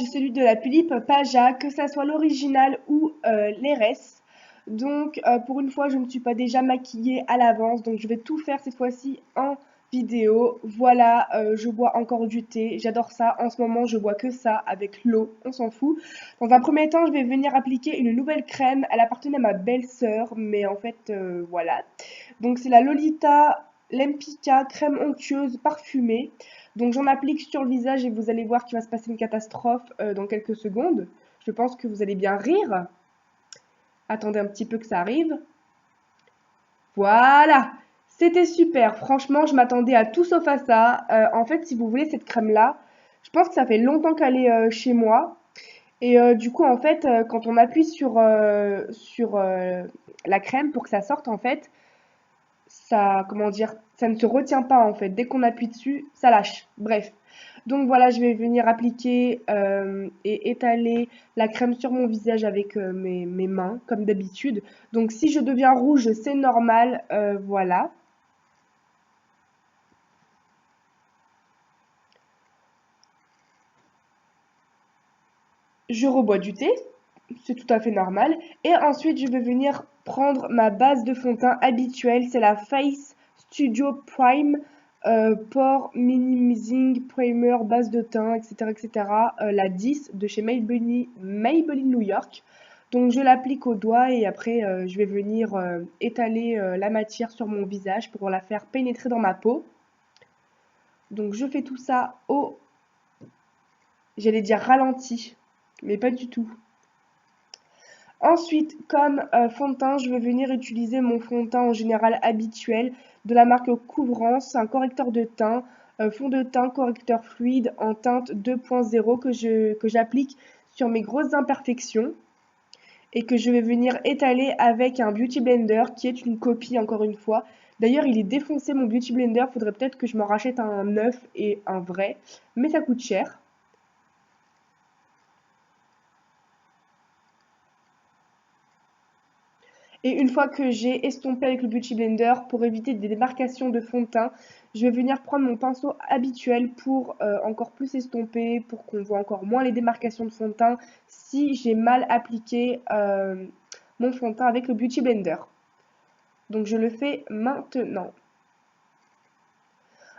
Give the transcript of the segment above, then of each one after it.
j'ai celui de la Philippe Paja, que ça soit l'original ou l'RS. Donc pour une fois, je ne me suis pas déjà maquillée à l'avance, donc je vais tout faire cette fois-ci en vidéo. Voilà, je bois encore du thé, j'adore ça. En ce moment, je bois que ça avec l'eau, on s'en fout. Dans un premier temps, je vais venir appliquer une nouvelle crème. Elle appartenait à ma belle-sœur, mais en fait, voilà. Donc c'est la Lolita Lempicka crème onctueuse parfumée. Donc j'en applique sur le visage et vous allez voir qu'il va se passer une catastrophe dans quelques secondes. Je pense que vous allez bien rire. Attendez un petit peu que ça arrive. Voilà, c'était super. Franchement, je m'attendais à tout sauf à ça. En fait, si vous voulez cette crème-là, je pense que ça fait longtemps qu'elle est chez moi. Et du coup, en fait, quand on appuie sur la crème pour que ça sorte, en fait, ça, comment dire, ça ne se retient pas en fait. Dès qu'on appuie dessus, ça lâche. Bref. Donc voilà, je vais venir appliquer et étaler la crème sur mon visage avec mes mains, comme d'habitude. Donc si je deviens rouge, c'est normal. Voilà. Je rebois du thé, c'est tout à fait normal. Et ensuite, je vais venir prendre ma base de fond de teint habituelle. C'est la Face Studio Prime Pore Minimizing Primer base de teint, etc. etc. La 10 de chez Maybelline New York. Donc je l'applique au doigt et après je vais venir étaler la matière sur mon visage pour la faire pénétrer dans ma peau. Donc je fais tout ça au, j'allais dire ralenti, mais pas du tout. Ensuite, comme fond de teint, je vais venir utiliser mon fond de teint en général habituel de la marque Couvrance. C'est un correcteur de teint, fond de teint correcteur fluide en teinte 2.0 que j'applique sur mes grosses imperfections et que je vais venir étaler avec un Beauty Blender qui est une copie encore une fois. D'ailleurs, il est défoncé mon Beauty Blender, faudrait peut-être que je m'en rachète un neuf et un vrai, mais ça coûte cher. Et une fois que j'ai estompé avec le Beauty Blender, pour éviter des démarcations de fond de teint, je vais venir prendre mon pinceau habituel pour encore plus estomper, pour qu'on voit encore moins les démarcations de fond de teint si j'ai mal appliqué mon fond de teint avec le Beauty Blender. Donc je le fais maintenant.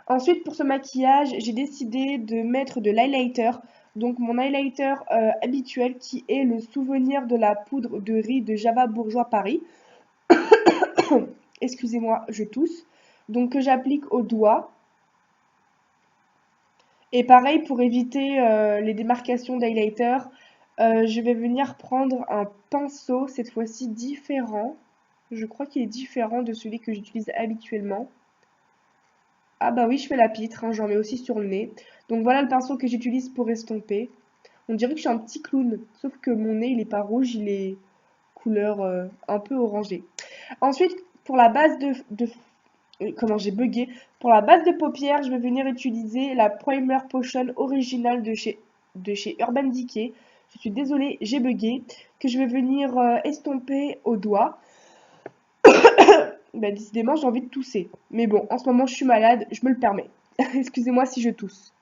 Ensuite, pour ce maquillage, j'ai décidé de mettre de l'highlighter. Donc mon highlighter habituel qui est le souvenir de la poudre de riz de Java Bourgeois Paris. Excusez-moi, je tousse. Donc que j'applique au doigt. Et pareil, pour éviter les démarcations d'highlighter, je vais venir prendre un pinceau, cette fois-ci différent. Je crois qu'il est différent de celui que j'utilise habituellement. Ah bah oui, je fais la pitre, hein, j'en mets aussi sur le nez. Donc voilà le pinceau que j'utilise pour estomper. On dirait que je suis un petit clown, sauf que mon nez, il est pas rouge, il est couleur un peu orangée. Ensuite, pour la base comment j'ai bugué. Pour la base de paupières, je vais venir utiliser la Primer Potion originale de chez Urban Decay. Je suis désolée, j'ai bugué. Que je vais venir estomper au doigt. Bah, décidément, j'ai envie de tousser. Mais bon, en ce moment, je suis malade, je me le permets. Excusez-moi si je tousse.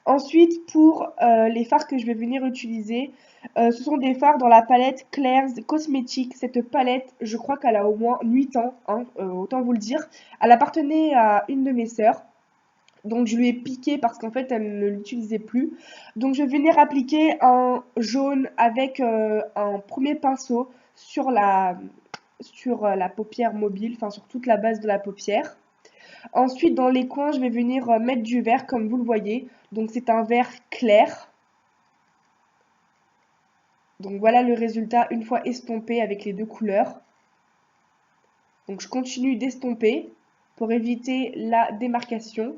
Ensuite, pour les fards que je vais venir utiliser, ce sont des fards dans la palette Claire's Cosmetics. Cette palette, je crois qu'elle a au moins 8 ans, hein, autant vous le dire. Elle appartenait à une de mes sœurs. Donc je lui ai piqué parce qu'en fait elle ne l'utilisait plus. Donc je vais venir appliquer un jaune avec un premier pinceau sur la paupière mobile, enfin sur toute la base de la paupière. Ensuite, dans les coins, je vais venir mettre du vert comme vous le voyez. Donc c'est un vert clair. Donc voilà le résultat une fois estompé avec les deux couleurs. Donc je continue d'estomper pour éviter la démarcation.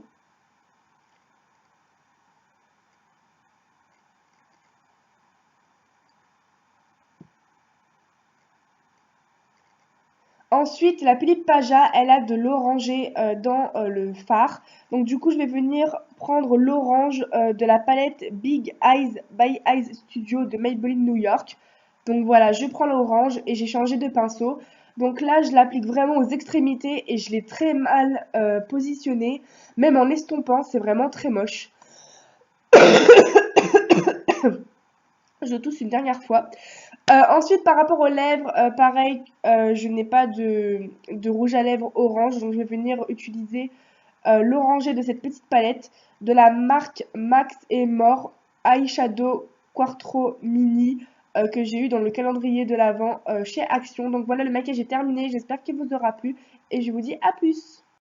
Ensuite, la Philippe Paja, elle a de l'orangé dans le fard. Donc du coup, je vais venir prendre l'orange de la palette Big Eyes by Eyes Studio de Maybelline New York. Donc voilà, je prends l'orange et j'ai changé de pinceau. Donc là, je l'applique vraiment aux extrémités et je l'ai très mal positionné. Même en estompant, c'est vraiment très moche. Je tousse une dernière fois. Ensuite, par rapport aux lèvres, pareil, je n'ai pas de rouge à lèvres orange, donc je vais venir utiliser l'orangé de cette petite palette de la marque Max et More Eyeshadow Quartro Mini que j'ai eu dans le calendrier de l'Avent chez Action. Donc voilà, le maquillage est terminé, j'espère qu'il vous aura plu et je vous dis à plus.